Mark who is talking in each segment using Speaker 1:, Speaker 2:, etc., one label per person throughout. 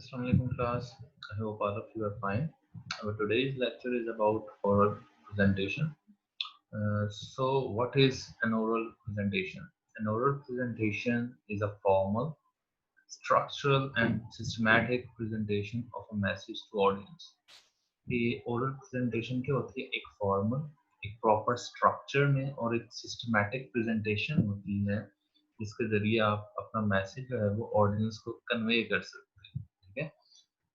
Speaker 1: Assalamualaikum class. I hope all of you are fine. Our today's lecture is about oral presentation. What is an oral presentation? An oral presentation is a formal, structural, and systematic presentation of a message to audience. ये oral presentation क्या होती है? एक formal, एक proper structure में और एक systematic presentation होती है जिसके जरिए आप अपना मैसेज जो है वो ऑडियंस को कन्वे कर सकते हैं, ठीक है?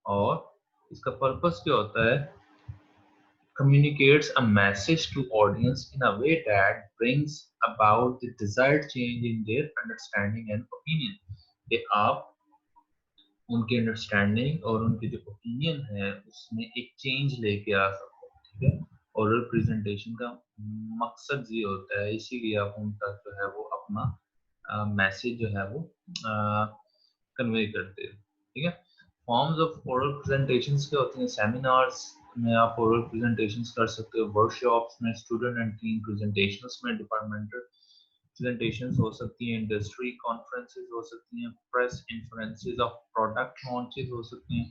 Speaker 1: और इसका पर्पस क्या होता है? Communicates a message to audience in a way that brings about the desired change in their understanding and opinion. कि आप उनके अंडरस्टैंडिंग और उनके जो ओपिनियन है उसमें एक चेंज लेके आ सकते हो, ठीक है? ओरल प्रेजेंटेशन का मकसद ये होता है, इसीलिए आप उन तक जो है वो अपना मैसेज जो है वो कन्वे करते हो, ठीक है? फॉर्म्स ऑफ ओरल प्रेजेंटेशंस क्या होती हैं? सेमिनार्स में आप ओरल प्रेजेंटेशंस कर सकते हो, वर्कशॉप्स में, स्टूडेंट एंड टीम प्रेजेंटेशंस में, डिपार्टमेंटल प्रेजेंटेशंस हो सकती हैं, इंडस्ट्री कॉन्फ्रेंसेस हो सकती हैं, press influences of product launches हो सकती हैं,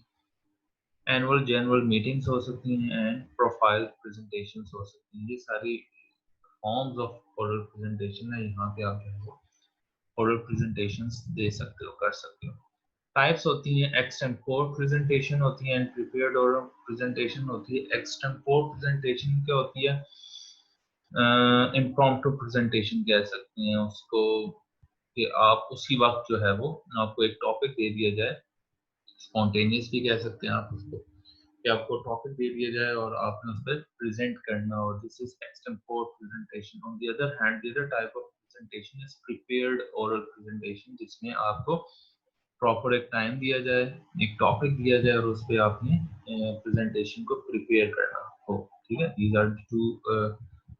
Speaker 1: एनुअल जनरल मीटिंग्स हो सकती हैं एंड प्रोफाइल प्रेजेंटेशंस हो सकती हैं। ये सारी फॉर्म्स ऑफ ओरल प्रेजेंटेशन है, यहाँ पे आप जो है वो ओरल प्रेजेंटेशंस दे सकते हो, कर सकते हो। टाइप्स होती हैं, एक्सटेम्पोर प्रेजेंटेशन होती है एंड प्रिपेयर्ड ओरल प्रेजेंटेशन होती है। एक्सटेम्पोर प्रेजेंटेशन क्या होती है? इम्प्रॉम्प्टू प्रेजेंटेशन कह सकते हैं उसको, कि आप उसी वक्त जो है वो आपको एक टॉपिक दे दिया जाए, स्पॉन्टेनियस भी कह सकते हैं आप उसको, कि आपको टॉपिक दे दिया जाए और आपने उस पर प्रेजेंट करना हो। This is extempore presentation. On the other hand, the other type of presentation is prepared oral presentation, जिसमें आपको प्रॉपर एक टाइम दिया जाए, एक टॉपिक दिया जाए और उस पर आपने प्रेजेंटेशन को प्रिपेयर करना हो, ठीक है? These are two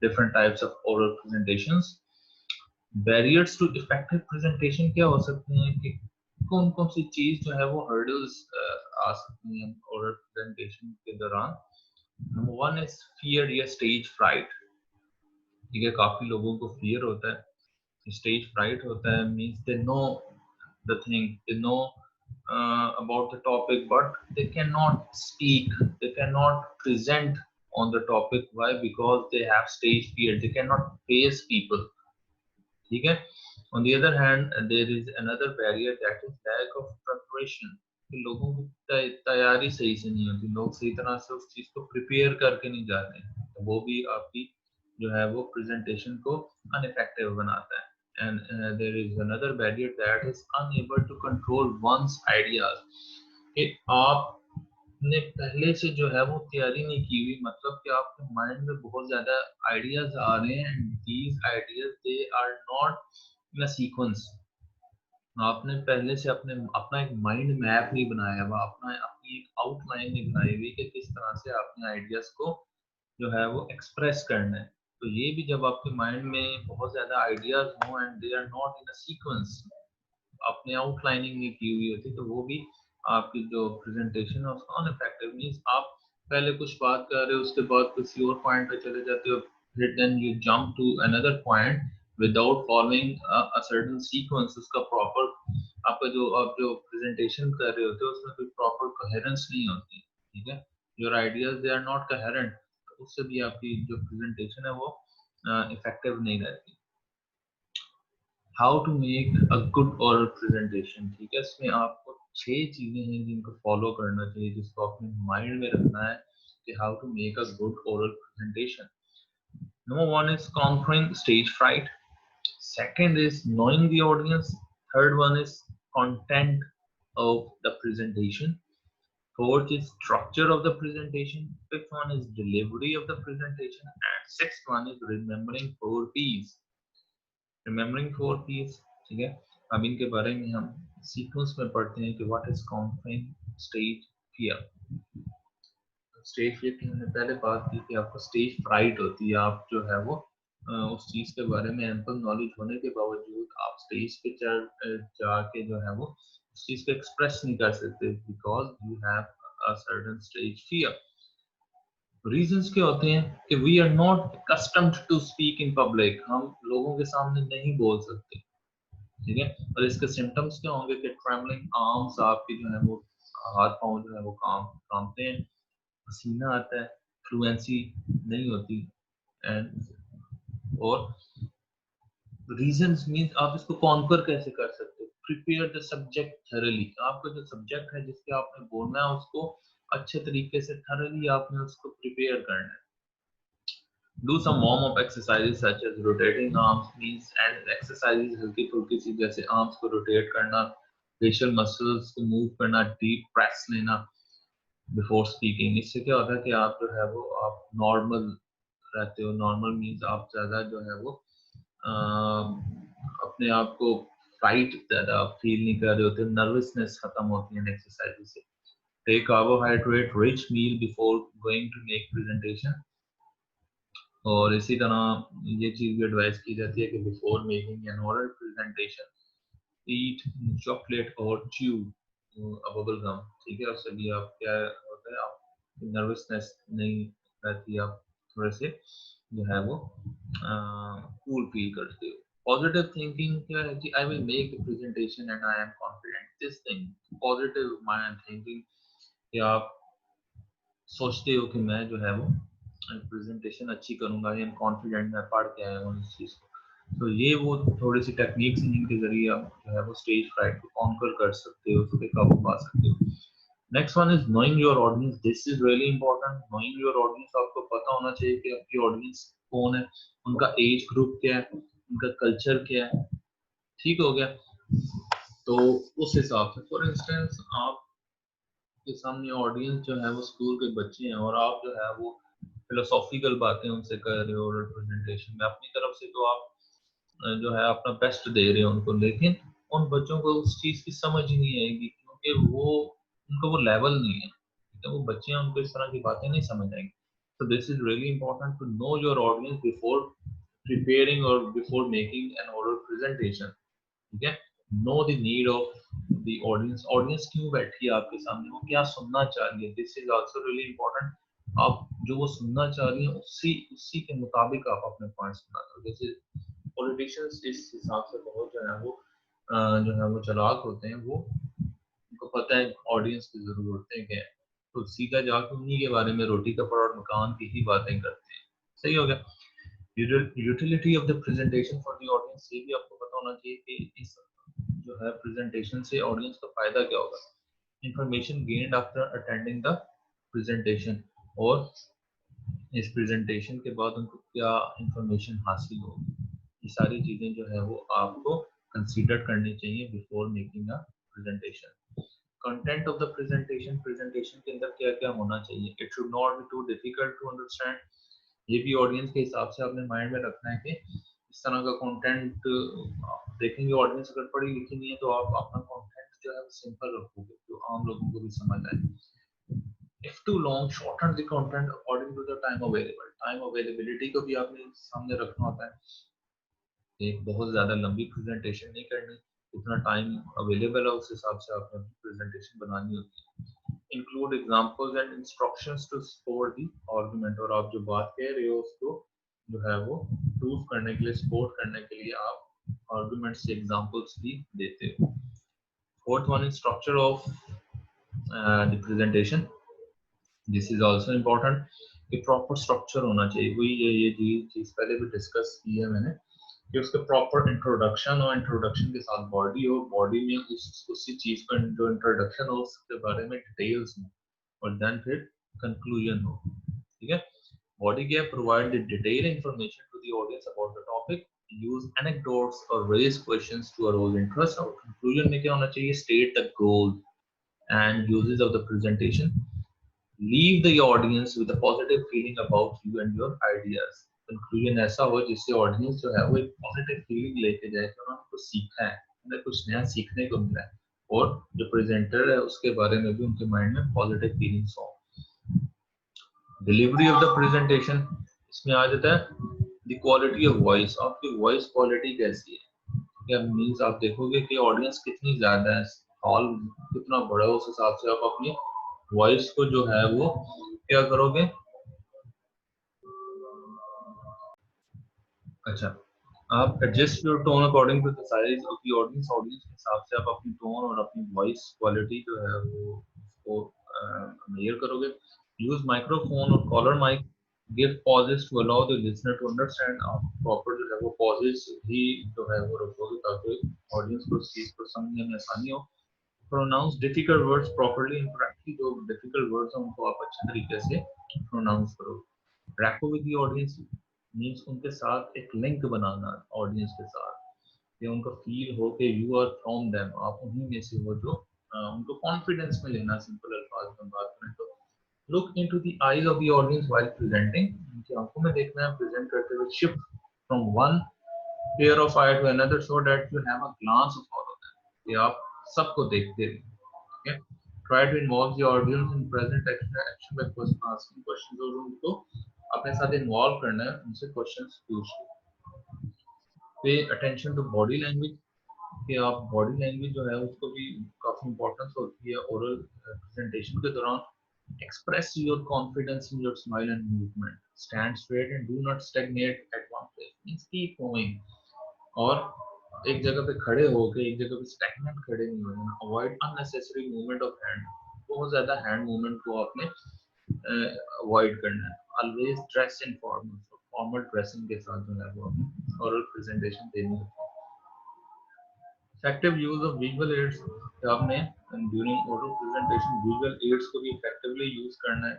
Speaker 1: different types of oral presentations. Barriers to effective presentation क्या हो सकते हैं? कि कौन कौन सी चीज जो है वो हर्डल्स आ सकती हैं ओरल प्रेजेंटेशन के दौरान? नंबर वन इज फियर या स्टेज फ्राइट, ठीक है? काफी लोगों को फियर होता है, स्टेज फ्राइट होता है, means they know the thing, they know about the topic, but they cannot speak, they cannot present on the topic. Why? Because they have stage fear, they cannot face people, ठीक है? On the other hand, there is another barrier, that is lack of preparation, कि लोगों की तैयारी सही से नहीं होती, लोग सही तरह से उस चीज को प्रिपेयर करके नहीं जाते, तो वो भी आपकी जो है वो प्रेजेंटेशन को अनइफेक्टिव बनाता है। And there is another barrier, that is unable to control one's ideas, कि आपने पहले से जो है वो तैयारी नहीं की हुई, मतलब कि आपके माइंड में बहुत ज्यादा आइडियाज आ रहे हैं and these ideas they are not in a sequence। आपने पहले से अपना एक माइंड मैप नहीं बनाया हुआ, अपनी एक आउटलाइन नहीं बनाई हुई कि किस तरह से आपने आइडियाज को जो है वो एक्सप्रेस करना है। तो ये भी जब आपके माइंड में बहुत ज्यादा आइडियाज हों and they are not in a sequence, आपने आउटलाइनिंग नहीं की हुई होती, तो वो भी आपकी जो प्रेजेंटेशन है उसका अनइफेक्टिव। मींस आप पहले कुछ बात कर रहे हो, उसके बाद किसी और पॉइंट पे चले जाते हो, फिर then you jump to another point without following a certain sequence. उसका प्रॉपर आपका जो आप जो प्रेजेंटेशन कर रहे होते हो उसमें कोई प्रॉपर कोहेरेंस नहीं होती, ठीक है? Your ideas they are not coherent, तो उससे भी आपकी जो प्रेजेंटेशन है वो इफेक्टिव नहीं रहती। How to make a good oral presentation, ठीक है? इसमें आपको 6 चीजें हैं जिनको फॉलो करना चाहिए, जिसको अपने माइंड में रखना है कि how to make a good oral presentation. Number one is conquering stage fright, second is knowing the audience, third one is content of the presentation, fourth is structure of the presentation, fifth one is delivery of the presentation, and sixth one is remembering 4 P's। Remembering 4 P's, ठीक है? अब इनके बारे में हम sequence में पढ़ते हैं कि what is conquering stage fear. Stage fear की हमने पहले बात की कि आपको स्टेज फ्राइट होती है, आप जो है वो उस चीज के बारे में एम्पल नॉलेज होने के बावजूद आप स्टेज पे जाके जो है वो उस चीज को एक्सप्रेस नहीं कर सकते, because you have a certain stage fear. Reasons क्या होते हैं? कि we are not accustomed to speak in public, हम लोगों के सामने नहीं बोल सकते, ठीक है? और इसके सिम्टम्स क्या होंगे? कि ट्रेमलिंग आर्म्स आपकी जो है वो हाथ पाँव जो है वो कांपते हैं, पसीना आता है, फ्लुएंसी नहीं होती एंड और रीजंस मींस आप इसको कॉन्कर कैसे कर सकते हो, प्रिपेयर द सब्जेक्ट थरली, आपका जो सब्जेक्ट है जिसके आपने बोलना है उसको अच्छे तरीके से थरली आपने उसको प्रिपेयर करना है। Do some warm up exercises such as rotating arms means and exercises हल्की फुल्की सी जैसे arms को rotate करना, facial muscles को move करना, deep press लेना before speaking। इससे क्या होता है कि आप जो है वो आप normal रहते हो। normal means आप ज़्यादा जो है वो अपने आप को फाइट ज़्यादा फील नहीं कर रहे होते, नर्वसनेस खत्म होती है एक्सरसाइज से। Take carbohydrate rich meal before going to make presentation, और इसी तरह ये चीज़ भी एडवाइस की जाती है कि before making an oral presentation eat chocolate और च्यू अ बबल गम। ठीक है, उससे भी आप क्या होता है आप नर्वसनेस नहीं रहती, आप थोड़े से जो है वो कूल फील करते हो। पॉजिटिव थिंकिंग क्या है कि I will make a presentation and I am confident, this thing positive mind thinking कि आप सोचते हो कि मैं जो है वो प्रेजेंटेशन अच्छी करूंगा, आई एम कॉन्फिडेंट, मैं पढ़ के आया हूँ इस चीज़ को। तो ये वो थोड़ी सी टेक्निक्स जिनके जरिए आप जो है वो स्टेज फ्राइट को कॉन्कर कर सकते हो, उस पर काबू पा सकते हो। Next one is knowing your audience, this is really important. Knowing your audience, आपको पता होना चाहिए कि आपकी ऑडियंस कौन है, उनका एज ग्रुप क्या है, उनका कल्चर क्या है। ठीक हो गया, तो उस हिसाब से फॉर इंस्टेंस आप के सामने ऑडियंस जो है वो स्कूल के बच्चे हैं और आप जो है वो फिलोसॉफिकल बातें उनसे कर रहे हो रिप्रेजेंटेशन में, अपनी तरफ से तो आप जो है अपना बेस्ट दे रहे हो उनको, लेकिन उन बच्चों को उस चीज की समझ ही नहीं आएगी क्योंकि वो उनका वो लेवल नहीं है। तो वो बच्चे हैं, उनको इस तरह की बातें नहीं समझ आएंगी। so this is really important to know your audience before preparing or before making an oral presentation। ठीक है, know the need of the audience, audience क्यों बैठी है आपके सामने, वो क्या सुनना चाह रही है, this is also really important. आप जो वो सुनना चाह रही है उसी उसी के मुताबिक आप अपने पॉइंट्स बनाते हो। जैसे पॉलिटिशियंस इस हिसाब से बहुत जो है वो चालाक होते हैं, वो उनको पता है ऑडियंस की जरूरतें क्या है, तो सीधा जाकर उन्हीं के बारे में रोटी कपड़ा और मकान की ही बातें करते हैं। सही हो गया। Utility of the presentation for the audience, ये भी आपको पता होना चाहिए कि इस जो है प्रेजेंटेशन से ऑडियंस का फायदा क्या होगा। Information gained after attending the presentation, और इस प्रेजेंटेशन के बाद उनको क्या इंफॉर्मेशन हासिल होगी, ये सारी चीजें जो है वो आपको कंसीडर करनी चाहिए before making a presentation. Content of the presentation, presentation के अंदर क्या क्या होना चाहिए, it should not be too difficult to understand. ये भी ऑडियंस के हिसाब से आपने माइंड में रखना है कि इस तरह का कंटेंट देखेंगे ऑडियंस, अगर पढ़ी लिखी नहीं है तो आप अपना कंटेंट जो है सिंपल रखोगे जो आम लोगों को भी समझ आए। if too long shorten the content according to the time available, time availability को भी आपने सामने रखना होता है। एक बहुत ज्यादा लंबी प्रेजेंटेशन नहीं करनी, जितना टाइम अवेलेबल है उस हिसाब से आपने प्रेजेंटेशन बनानी होती है। Include examples and instructions to support the argument, और आप जो बात कह रहे हो उसको जो है वो प्रूव करने के लिए, सपोर्ट करने के लिए आप आर्गुमेंट से एग्जांपल्स भी देते हो। Fourth one is structure of the presentation, this is also important कि प्रॉपर स्ट्रक्चर होना चाहिए। वही ये चीज पहले भी डिस्कस की है मैंने कि उसके प्रॉपर इंट्रोडक्शन और इंट्रोडक्शन के साथ बॉडी हो, बॉडी में उसी चीज का जो इंट्रोडक्शन हो उसके बारे में डिटेल्स हो, और देन फिर कंक्लूजन हो। ठीक है, बॉडी क्या है, provide the detail information to the audience about the topic, use anecdotes और raise questions to arouse interest, और कंक्लूजन में क्या होना चाहिए, state the goal and usages of the presentation, leave the audience with a positive feeling about you and your ideas। Conclusion ऐसा हो जिससे audience जो है वो एक पॉजिटिव फीलिंग लेके जाए कि उन्होंने कुछ सीखा है, उन्हें कुछ नया सीखने को मिला है, और जो प्रेजेंटर है उसके बारे में भी उनके माइंड में पॉजिटिव फीलिंग्स हो। डिलीवरी ऑफ द प्रेजेंटेशन, इसमें आ जाता है द क्वालिटी ऑफ वॉइस, आपकी वॉइस क्वालिटी कैसी है। क्या मीन्स आप देखोगे कि ऑडियंस कितनी ज्यादा है, हॉल कितना बड़ा है, उस हिसाब से आप अपनी वॉइस को जो है वो क्या करोगे। अच्छा, आप adjust your tone according to the size of the audience, audience के हिसाब से आप अपनी टोन और अपनी वॉइस क्वालिटी जो है वो मेजर करोगे। यूज माइक्रोफोन और collar mic, give pauses to allow the listener to understand. आप प्रॉपर जो है वो पॉजेस ही जो है वो रखोगे ताकि ऑडियंस को इस चीज को समझने में आसानी हो। Pronounce difficult words properly and correctly, जो डिफिकल्ट वर्ड्स हैं उनको आप अच्छे तरीके से प्रोनाउंस करो। Rapport with the audience means उनके साथ एक लिंक बनाना ऑडियंस के साथ, कि उनको फील हो कि यू आर फ्रॉम देम, आप उन्हीं में से हो जो उनको कॉन्फिडेंस में लेना। सिंपल अल्फाज में बात करें तो look into the eyes of the audience while presenting, उनकी आंखों में देखना है प्रेजेंट करते हुए। Shift from one pair of eye to another so that you have a glance of all of them, कि आप सबको देखते रहिए। ठीक है। Try to involve the audience in presentation by asking questions, और उनको अपने साथ इन्वॉल्व करना है, उनसे क्वेश्चंस पूछ। पे अटेंशन टू बॉडी लैंग्वेज, कि आप बॉडी लैंग्वेज जो है उसको भी काफी इंपॉर्टेंस होती है ओरल प्रेजेंटेशन के दौरान। Express your confidence in your smile and movement, stand straight and do not stagnate at one place, means keep moving, और एक जगह पे खड़े होके एक जगह पे स्टैग्नेंट खड़े नहीं होना। Avoid unnecessary movement of hand, बहुत ज्यादा हैंड मूवमेंट को आपने अवॉइड करना है। Always dress in formal, formal dressing के साथ जो है वो अपनी ओरल प्रेजेंटेशन देनी है। Effective use of visual aids, आपने during oral presentation visual aids को भी इफेक्टिवली यूज करना है।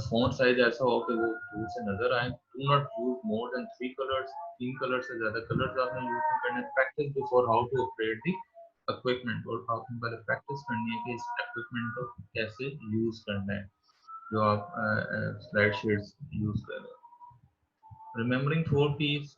Speaker 1: फोन साइज ऐसा हो कि वो दूर से नजर आए। Do not use more than 3 colours, 3 colour से ज्यादा कलर्स आपने यूज नहीं करने। Practise before how to operate the equipment, और आपने पहले प्रैक्टिस करनी है कि इस इक्विपमेंट को कैसे यूज करना है जो आप स्लाइड शीट्स यूज कर रहे हो। Remembering 4 P's,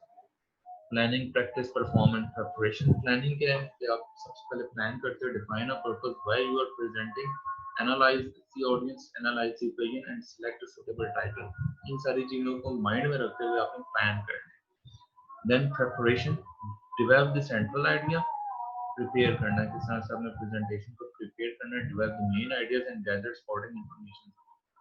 Speaker 1: planning, practice, performance, preparation. Planning क्या है कि आप सबसे पहले प्लान करते हो, define a purpose why you are presenting, analyse the audience, analyse the occasion and select a suitable title. इन सारी चीजों को माइंड में रखते हुए आपने प्लान करना है। Then preparation, develop the central idea, prepare करना है, किस तरह से आपने प्रेजेंटेशन को प्रिपेयर करना है। Develop the main ideas and gather supporting information,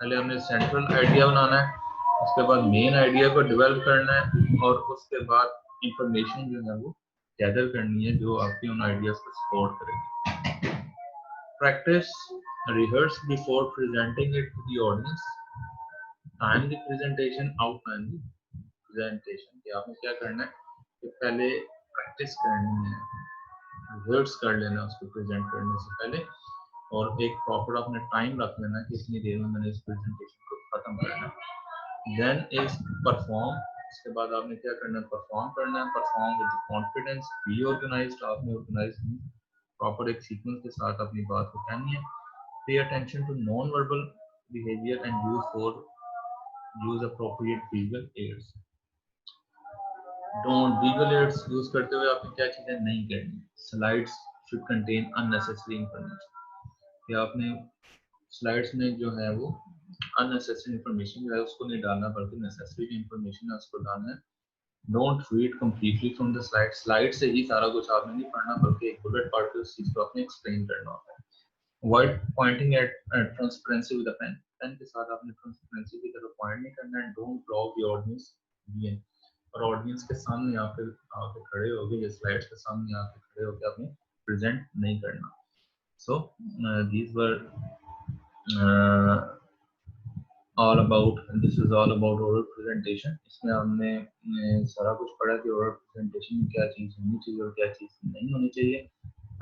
Speaker 1: पहले हमने सेंट्रल आइडिया बनाना है, उसके बाद मेन आइडिया को डेवलप करना है, और उसके बाद इंफॉर्मेशन जो है वो गैदर करनी है जो आपके उन आइडियाज को सपोर्ट करेगी। Practice, rehearse before presenting it to the audience. Time the presentation, outline the presentation, कि आपने क्या करना है कि पहले प्रैक्टिस करनी है, रिहर्स कर लेना उसको प्रेजेंट करने से पहले, और एक प्रॉपर अपने टाइम रख लेना कि इतनी देर में मैंने इस प्रेजेंटेशन को खत्म करना है। देन इज परफॉर्म, इसके बाद आपने क्या करना है, परफॉर्म करना है। Perform with confidence, be organised, आपने ऑर्गेनाइज प्रॉपर एक सीक्वेंस के साथ अपनी बात को कहनी है। Pay attention to non verbal behaviour and use appropriate visual aids. Don't visual aids use करते हुए आपने क्या चीजें नहीं करनी। Slides should contain unnecessary information, कि आपने स्लाइड्स में जो है वो अननेसेसरी इंफॉर्मेशन जो है उसको नहीं डालना, बल्कि नेसेसरी इंफॉर्मेशन है उसको डालना है। Don't read completely from the slide, slide से ही सारा कुछ आपने नहीं पढ़ना, बल्कि एक बुलेट पढ़ के उस चीज को आपने एक्सप्लेन करना होता है। Avoid pointing at transparency with a pen, pen के साथ आपने ट्रांसपेरेंसी की तरफ पॉइंट नहीं करना है। डोंट ब्लॉक द ऑडियंस, और ऑडियंस के सामने आके आके खड़े हो गए, स्लाइड्स के सामने आके खड़े होकर आपने प्रेजेंट नहीं करना। So these were all about, this is all about oral presentation। इसमें हमने सारा कुछ पढ़ा कि oral presentation में क्या चीज़ होनी चाहिए और क्या चीज़ नहीं होनी चाहिए।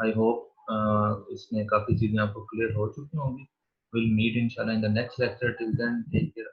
Speaker 1: I hope इसमें काफ़ी चीज़ें आपको क्लियर हो चुकी होंगी। We'll meet inshallah in the next lecture. Till then, take care.